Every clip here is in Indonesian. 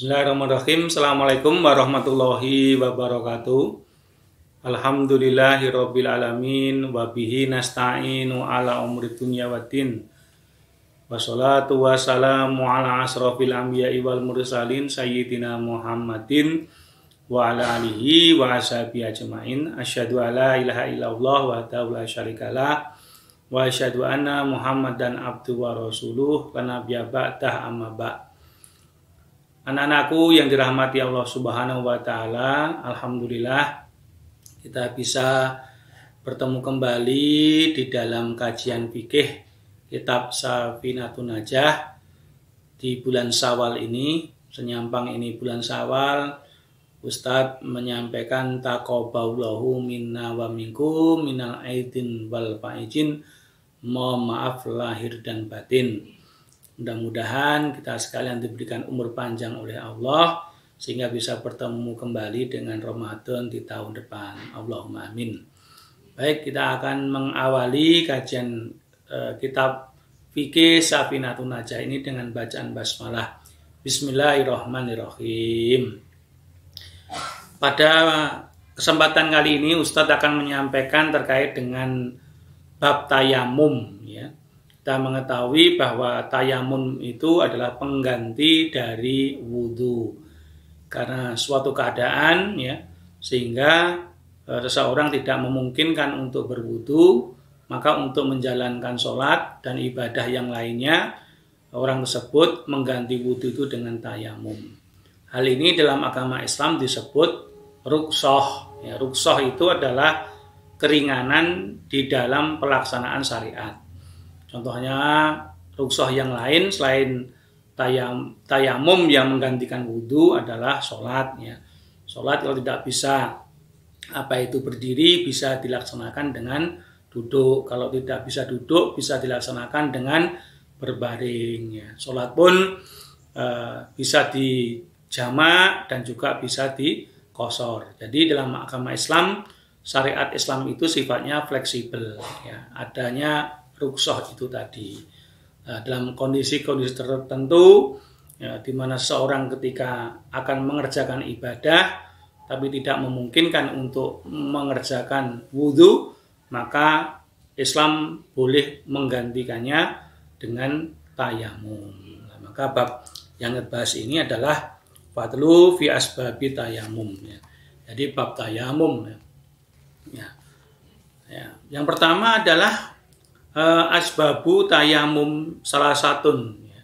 Bismillahirrahmanirrahim. Assalamualaikum warahmatullahi wabarakatuh. Alhamdulillahirabbil alamin wa bihi nasta'inu ala umri dunya waddin. Wassalatu wassalamu ala asrofil anbiya'i wal mursalin sayyidina Muhammadin wa ala alihi wa ashabihi ajmain. Asyhadu alla ilaha illallah wahdahu la syarikalah wa asyhadu anna Muhammadan abduhu wa rasuluh wa nabiyya ba'dah amma ba'd. Anak-anakku yang dirahmati Allah Subhanahu wa taala, alhamdulillah kita bisa bertemu kembali di dalam kajian fikih kitab Safinatun Najah di bulan Syawal ini. Senyampang ini bulan Syawal, Ustadz menyampaikan taqabbalallahu minna wa minkum minal aidin wal faizin, mohon maaf lahir dan batin. Mudah-mudahan kita sekalian diberikan umur panjang oleh Allah sehingga bisa bertemu kembali dengan Ramadan di tahun depan. Allahumma amin. Baik, kita akan mengawali kajian kitab fikih Safinatun Najah ini dengan bacaan basmalah. Bismillahirrahmanirrahim. Pada kesempatan kali ini Ustadz akan menyampaikan terkait dengan bab tayamum, ya. Kita mengetahui bahwa tayamum itu adalah pengganti dari wudhu karena suatu keadaan, ya, sehingga seseorang tidak memungkinkan untuk berwudhu, maka untuk menjalankan sholat dan ibadah yang lainnya orang tersebut mengganti wudhu itu dengan tayamum. Hal ini dalam agama Islam disebut rukhsah, ya. Rukhsah itu adalah keringanan di dalam pelaksanaan syariat. Contohnya rukhsah yang lain selain tayamum yang menggantikan wudhu adalah sholat, ya. Sholat kalau tidak bisa berdiri bisa dilaksanakan dengan duduk. Kalau tidak bisa duduk bisa dilaksanakan dengan berbaring, ya. Sholat pun bisa dijamak dan juga bisa dikosor. Jadi dalam agama Islam, syariat Islam itu sifatnya fleksibel, ya. Adanya rukhsah itu tadi dalam kondisi-kondisi tertentu, ya, di mana seorang ketika akan mengerjakan ibadah tapi tidak memungkinkan untuk mengerjakan wudhu, maka Islam boleh menggantikannya dengan tayamum. Nah, maka bab yang dibahas ini adalah fadlu fi asbabi tayamum, ya. Jadi bab tayamum, ya. Yang pertama adalah asbabu tayamum salah satun, ya.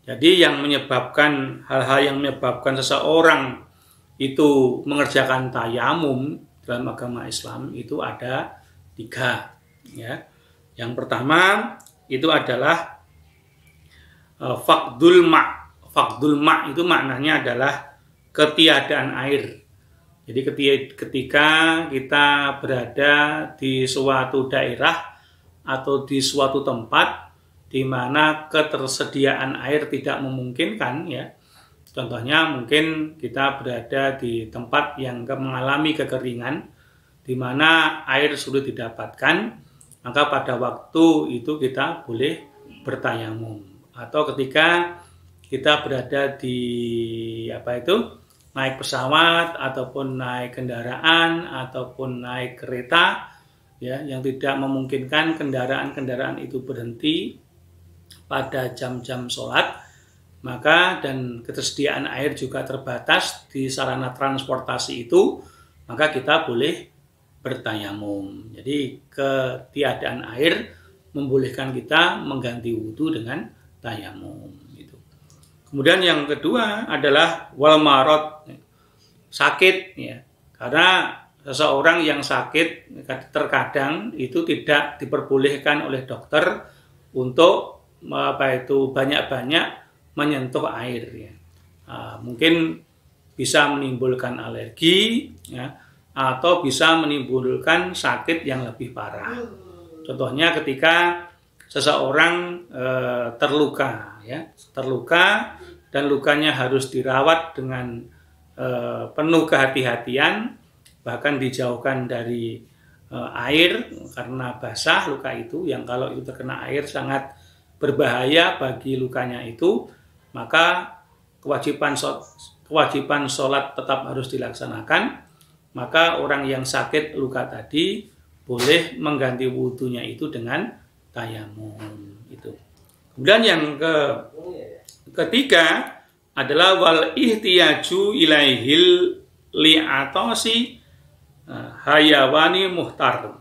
Jadi yang menyebabkan hal-hal yang menyebabkan seseorang itu mengerjakan tayamum dalam agama Islam itu ada 3, ya. Yang pertama itu adalah faqdul ma'. Faqdul ma' itu maknanya adalah ketiadaan air. Jadi ketika kita berada di suatu daerah atau di suatu tempat di mana ketersediaan air tidak memungkinkan, ya. Contohnya mungkin kita berada di tempat yang mengalami kekeringan di mana air sulit didapatkan, maka pada waktu itu kita boleh bertayamum. Atau ketika kita berada di naik pesawat ataupun naik kendaraan ataupun naik kereta, ya, yang tidak memungkinkan kendaraan-kendaraan itu berhenti pada jam-jam sholat, maka dan ketersediaan air juga terbatas di sarana transportasi itu, maka kita boleh bertayamum. Jadi ketiadaan air membolehkan kita mengganti wudhu dengan tayamum. Gitu. Kemudian yang kedua adalah wal marad, sakit, ya. Karena seseorang yang sakit terkadang itu tidak diperbolehkan oleh dokter untuk banyak-banyak menyentuh air, ya. Mungkin bisa menimbulkan alergi, ya, atau bisa menimbulkan sakit yang lebih parah. Contohnya ketika seseorang terluka, ya, dan lukanya harus dirawat dengan penuh kehati-hatian, bahkan dijauhkan dari air karena basah luka itu, yang kalau itu terkena air sangat berbahaya bagi lukanya itu, maka kewajiban kewajiban sholat tetap harus dilaksanakan, maka orang yang sakit luka tadi boleh mengganti wudhunya itu dengan tayamum. Itu. Kemudian yang ketiga adalah wal ihtiyaju ilaihil li'atasi hayawani muhtar.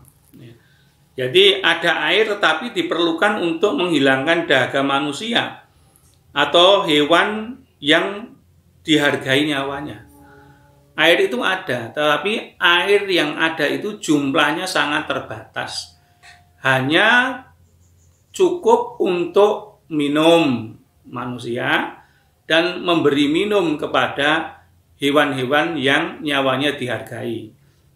Jadi ada air tetapi diperlukan untuk menghilangkan dahaga manusia atau hewan yang dihargai nyawanya. Air itu ada, tetapi air yang ada itu jumlahnya sangat terbatas. Hanya cukup untuk minum manusia dan memberi minum kepada hewan-hewan yang nyawanya dihargai.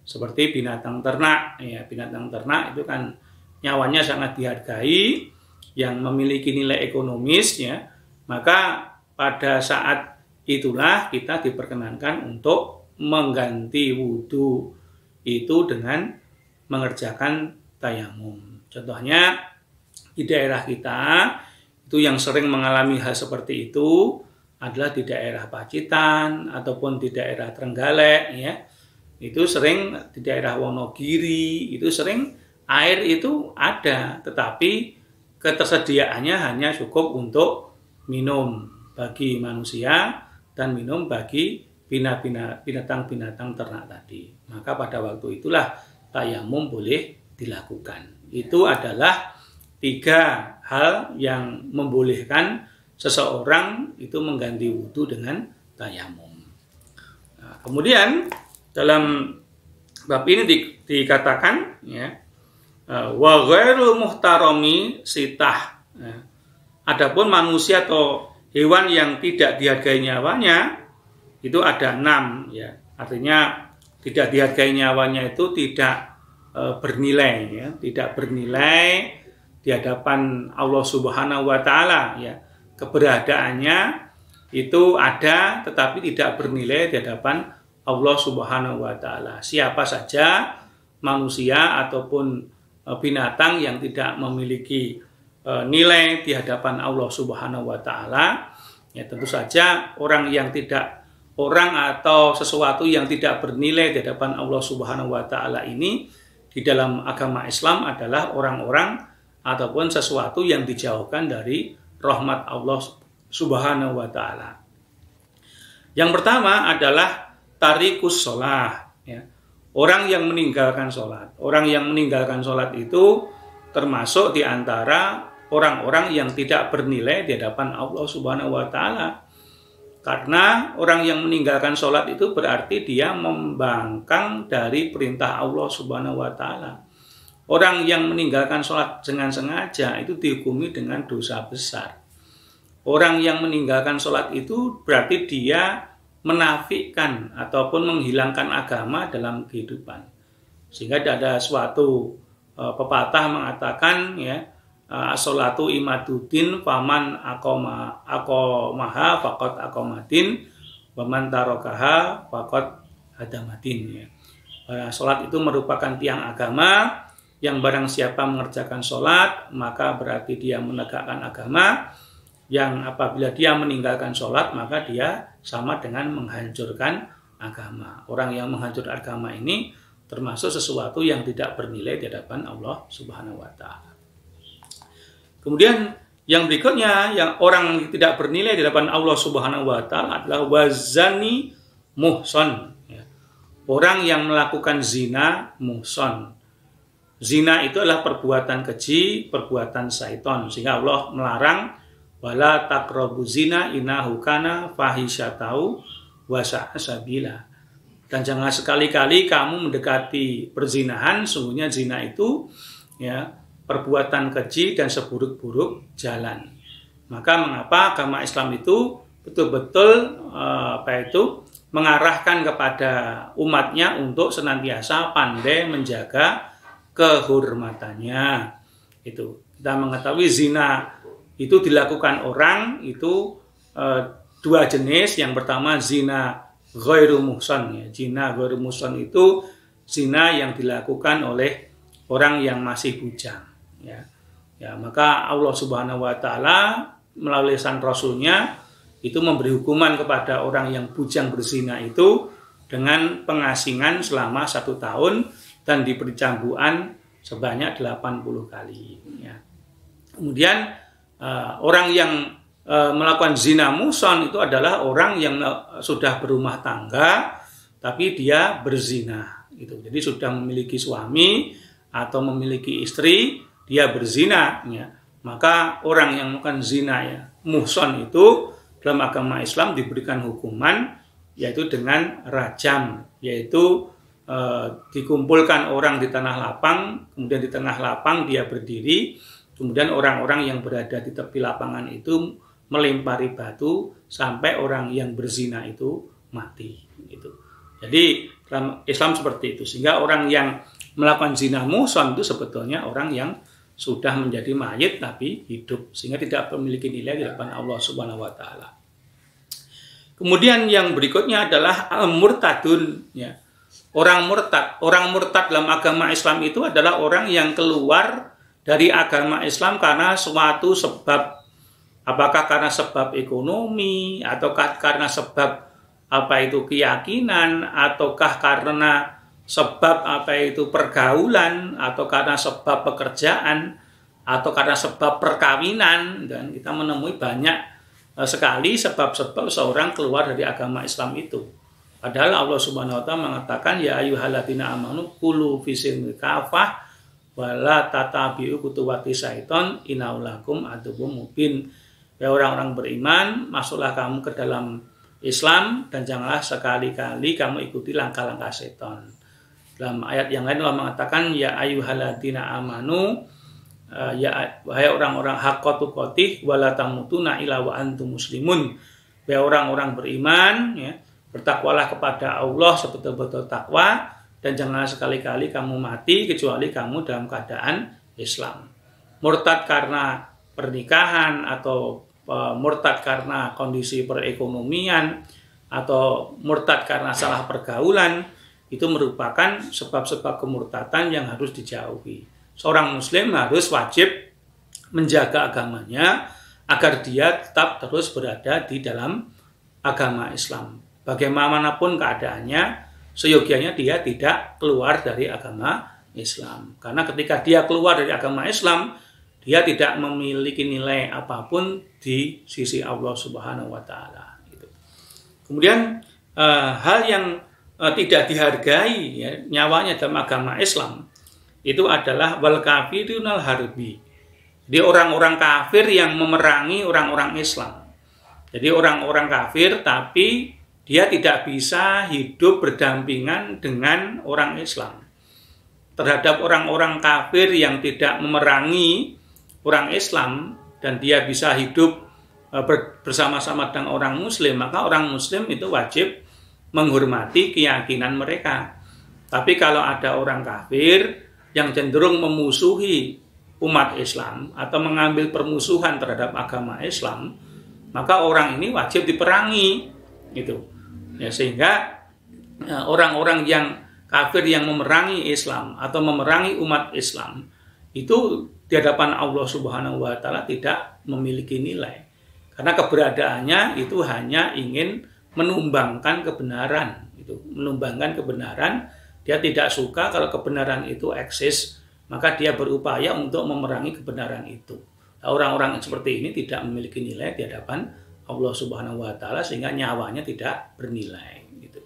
Seperti binatang ternak, ya, binatang ternak itu kan nyawanya sangat dihargai, yang memiliki nilai ekonomis, ya, maka pada saat itulah kita diperkenankan untuk mengganti wudhu itu dengan mengerjakan tayamum. Contohnya di daerah kita itu yang sering mengalami hal seperti itu adalah di daerah Pacitan ataupun di daerah Trenggalek, ya. Itu sering di daerah Wonogiri, itu sering air itu ada, tetapi ketersediaannya hanya cukup untuk minum bagi manusia dan minum bagi binatang-binatang ternak tadi. Maka pada waktu itulah tayamum boleh dilakukan. Itu adalah 3 hal yang membolehkan seseorang itu mengganti wudhu dengan tayamum. Nah, kemudian dalam bab ini dikatakan, ya, wa ghairu muhtarami sitah. Ya. Adapun manusia atau hewan yang tidak dihargai nyawanya itu ada 6, ya. Artinya tidak dihargai nyawanya itu tidak bernilai, ya, tidak bernilai di hadapan Allah Subhanahu wa taala, ya. Keberadaannya itu ada tetapi tidak bernilai di hadapan Allah Subhanahu wa taala. Siapa saja manusia ataupun binatang yang tidak memiliki nilai di hadapan Allah Subhanahu wa taala, ya tentu saja orang atau sesuatu yang tidak bernilai di hadapan Allah Subhanahu wa taala ini di dalam agama Islam adalah orang-orang ataupun sesuatu yang dijauhkan dari rahmat Allah Subhanahu wa taala. Yang pertama adalah tarikus sholat, ya. Orang yang meninggalkan sholat. Orang yang meninggalkan sholat itu termasuk di antara orang-orang yang tidak bernilai di hadapan Allah Subhanahu wa taala. Karena orang yang meninggalkan sholat itu berarti dia membangkang dari perintah Allah Subhanahu wa taala. Orang yang meninggalkan sholat dengan sengaja itu dihukumi dengan dosa besar. Orang yang meninggalkan sholat itu berarti dia menafikan ataupun menghilangkan agama dalam kehidupan. Sehingga ada suatu pepatah mengatakan, ya, as-sholatu imaduddin faman aqamaha faqad aqamatin wa man tarakaha faqad hadamatin, ya. Salat itu merupakan tiang agama, yang barang siapa mengerjakan salat maka berarti dia menegakkan agama. Yang apabila dia meninggalkan sholat maka dia sama dengan menghancurkan agama. Orang yang menghancurkan agama ini termasuk sesuatu yang tidak bernilai di hadapan Allah Subhanahu wa taala. Kemudian yang berikutnya, yang orang yang tidak bernilai di hadapan Allah Subhanahu wa taala adalah wazani muhson, ya. Orang yang melakukan zina muhson. Zina itu adalah perbuatan keji, perbuatan syaitan, sehingga Allah melarang wala taqrabu zina innahu kana fahisyatau wa sa'a sabila. Dan jangan sekali-kali kamu mendekati perzinahan, sungguhnya zina itu, ya, perbuatan keji dan seburuk-buruk jalan. Maka mengapa agama Islam itu betul-betul mengarahkan kepada umatnya untuk senantiasa pandai menjaga kehormatannya. Itu kita mengetahui zina itu dilakukan orang itu 2 jenis. Yang pertama zina ghairu muhsan, ya. Zina ghairu muhsan itu zina yang dilakukan oleh orang yang masih bujang, ya. Ya, maka Allah Subhanahu wa taala melalui lisan Rasulnya itu memberi hukuman kepada orang yang bujang berzina itu dengan pengasingan selama 1 tahun dan diberi cambukan sebanyak 80 kali. Ya. Kemudian orang yang melakukan zina muhsan itu adalah orang yang sudah berumah tangga tapi dia berzina. Gitu. Jadi sudah memiliki suami atau memiliki istri, dia berzina. Ya. Maka orang yang melakukan zina ya, muhsan itu dalam agama Islam diberikan hukuman yaitu dengan rajam, yaitu dikumpulkan orang di tanah lapang, kemudian di tengah lapang dia berdiri, kemudian orang-orang yang berada di tepi lapangan itu melempari batu sampai orang yang berzina itu mati. Gitu. Jadi dalam Islam seperti itu, sehingga orang yang melakukan zina muhsan itu sebetulnya orang yang sudah menjadi mayit tapi hidup, sehingga tidak memiliki nilai di hadapan Allah Subhanahu wa taala. Kemudian yang berikutnya adalah al-murtadun, ya. Orang murtad dalam agama Islam itu adalah orang yang keluar dari agama Islam karena suatu sebab, apakah karena sebab ekonomi ataukah karena sebab keyakinan, ataukah karena sebab pergaulan, atau karena sebab pekerjaan, atau karena sebab perkawinan. Dan kita menemui banyak sekali sebab-sebab seorang keluar dari agama Islam itu. Padahal Allah Subhanahu wa taala mengatakan ya ayyuhalladzina amanu kulu fisilmi kafah wala tatabi'u khutuwati syaiton innahu lakum aduwwum mubin. Ya orang-orang beriman, masuklah kamu ke dalam Islam dan janganlah sekali-kali kamu ikuti langkah-langkah setan. Dalam ayat yang lain Allah mengatakan ya ayyuhalladzina amanu, ya wahai orang-orang haqqa tuqatih wala tamutunna illa wa antum muslimun. Wahai orang-orang beriman, ya, bertakwalah kepada Allah sebetul-betul takwa dan jangan sekali-kali kamu mati kecuali kamu dalam keadaan Islam. Murtad karena pernikahan atau murtad karena kondisi perekonomian atau murtad karena salah pergaulan, itu merupakan sebab-sebab kemurtadan yang harus dijauhi. Seorang muslim harus wajib menjaga agamanya agar dia tetap terus berada di dalam agama Islam. Bagaimanapun keadaannya, seyogianya dia tidak keluar dari agama Islam. Karena ketika dia keluar dari agama Islam, dia tidak memiliki nilai apapun di sisi Allah Subhanahu wa taala. Kemudian hal yang tidak dihargai, ya, nyawanya dalam agama Islam itu adalah wal kafirunal harbi. Jadi orang-orang kafir yang memerangi orang-orang Islam. Jadi orang-orang kafir tapi dia tidak bisa hidup berdampingan dengan orang Islam. Terhadap orang-orang kafir yang tidak memerangi orang Islam dan dia bisa hidup bersama-sama dengan orang Muslim, maka orang Muslim itu wajib menghormati keyakinan mereka. Tapi kalau ada orang kafir yang cenderung memusuhi umat Islam atau mengambil permusuhan terhadap agama Islam, maka orang ini wajib diperangi, gitu. Ya, sehingga orang-orang yang kafir yang memerangi Islam atau memerangi umat Islam itu di hadapan Allah Subhanahu wa taala tidak memiliki nilai. Karena keberadaannya itu hanya ingin menumbangkan kebenaran, itu menumbangkan kebenaran. Dia tidak suka kalau kebenaran itu eksis, maka dia berupaya untuk memerangi kebenaran itu. Nah, orang-orang seperti ini tidak memiliki nilai di hadapan Allah Subhanahu wa taala sehingga nyawanya tidak bernilai, gitu.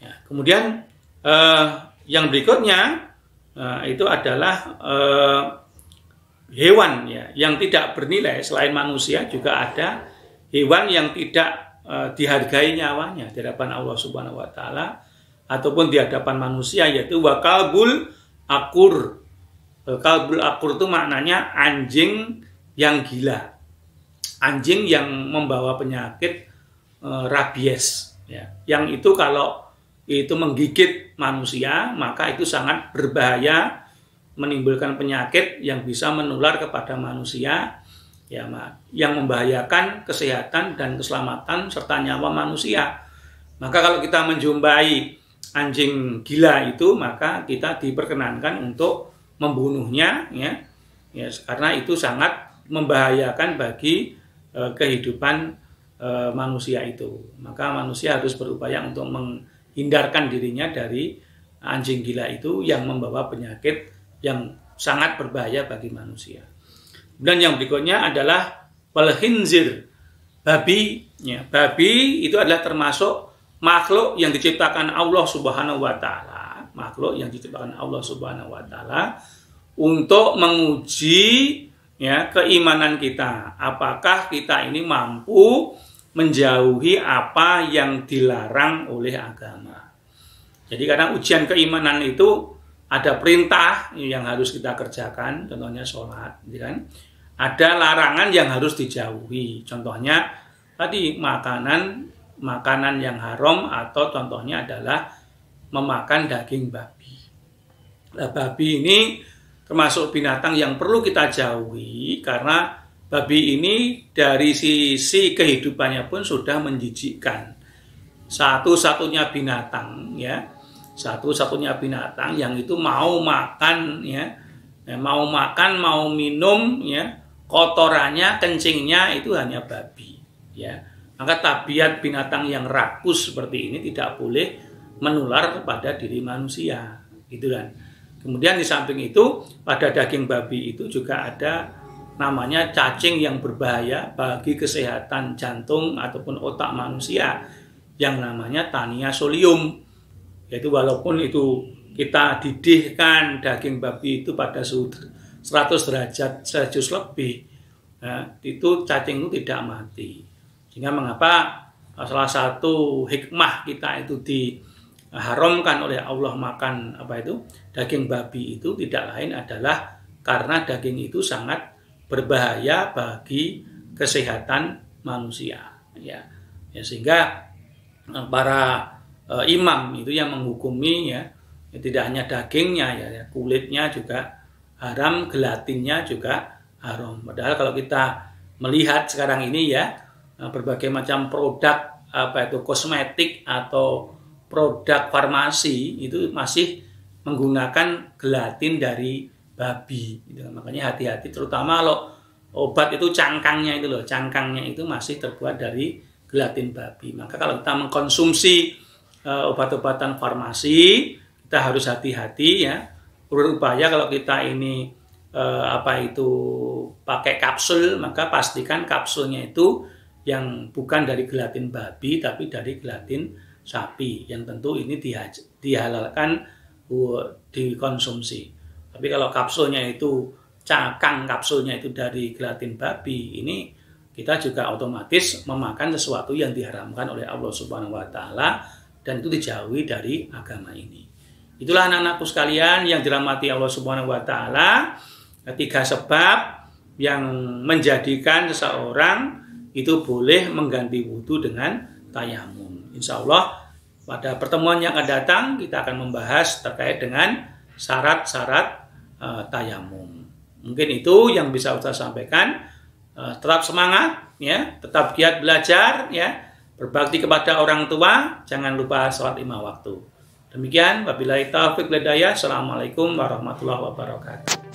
Ya, kemudian yang berikutnya itu adalah hewan, ya, yang tidak bernilai. Selain manusia juga ada hewan yang tidak dihargai nyawanya di hadapan Allah Subhanahu wa taala ataupun di hadapan manusia, yaitu wakalbul akur. Kalbul akur itu maknanya anjing yang gila, anjing yang membawa penyakit rabies, ya. Yang itu kalau itu menggigit manusia maka itu sangat berbahaya, menimbulkan penyakit yang bisa menular kepada manusia, ya, yang membahayakan kesehatan dan keselamatan serta nyawa manusia. Maka kalau kita menjumpai anjing gila itu, maka kita diperkenankan untuk membunuhnya, ya, karena itu sangat membahayakan bagi kehidupan manusia itu. Maka manusia harus berupaya untuk menghindarkan dirinya dari anjing gila itu yang membawa penyakit yang sangat berbahaya bagi manusia. Dan yang berikutnya adalah al-khinzir, babi. Ya, babi itu adalah termasuk makhluk yang diciptakan Allah Subhanahu wa taala, makhluk yang diciptakan Allah Subhanahu wa taala untuk menguji ya keimanan kita. Apakah kita ini mampu menjauhi apa yang dilarang oleh agama. Jadi karena ujian keimanan itu ada perintah yang harus kita kerjakan, contohnya sholat, kan? Ada larangan yang harus dijauhi, contohnya tadi makanan yang haram, atau contohnya adalah memakan daging babi. Nah, babi ini termasuk binatang yang perlu kita jauhi karena babi ini dari sisi kehidupannya pun sudah menjijikkan. Satu-satunya binatang ya. Satu-satunya binatang yang itu mau makan ya, mau makan, mau minum ya, kotorannya, kencingnya itu hanya babi ya. Maka tabiat binatang yang rakus seperti ini tidak boleh menular pada diri manusia, gitu kan. Kemudian di samping itu pada daging babi itu juga ada namanya cacing yang berbahaya bagi kesehatan jantung ataupun otak manusia yang namanya Tania solium. Yaitu walaupun itu kita didihkan daging babi itu pada suhu 100 derajat Celcius lebih, ya, itu cacing itu tidak mati. Sehingga mengapa salah satu hikmah kita itu diharamkan oleh Allah makan daging babi itu tidak lain adalah karena daging itu sangat berbahaya bagi kesehatan manusia. Ya, sehingga para imam itu yang menghukumi ya tidak hanya dagingnya ya, kulitnya juga haram, gelatinnya juga haram. Padahal kalau kita melihat sekarang ini ya berbagai macam produk kosmetik atau produk farmasi itu masih menggunakan gelatin dari babi. Makanya hati-hati, terutama kalau obat itu cangkangnya itu masih terbuat dari gelatin babi. Maka kalau kita mengkonsumsi obat-obatan farmasi, kita harus hati-hati ya, berupaya kalau kita ini pakai kapsul, maka pastikan kapsulnya itu yang bukan dari gelatin babi tapi dari gelatin sapi, yang tentu ini dihalalkan dikonsumsi. Tapi kalau kapsulnya itu kapsulnya itu dari gelatin babi, ini kita juga otomatis memakan sesuatu yang diharamkan oleh Allah Subhanahu wa taala, dan itu dijauhi dari agama ini. Itulah anak-anakku sekalian yang dirahmati Allah Subhanahu wa taala, 3 sebab yang menjadikan seseorang itu boleh mengganti wudhu dengan tayamum. Insya Allah pada pertemuan yang akan datang kita akan membahas terkait dengan syarat-syarat tayamum. Mungkin itu yang bisa Ustaz sampaikan. Tetap semangat ya, tetap giat belajar ya. Berbakti kepada orang tua, jangan lupa sholat 5 waktu. Demikian, wabillahi taufiq wal hidayah. Assalamualaikum warahmatullahi wabarakatuh.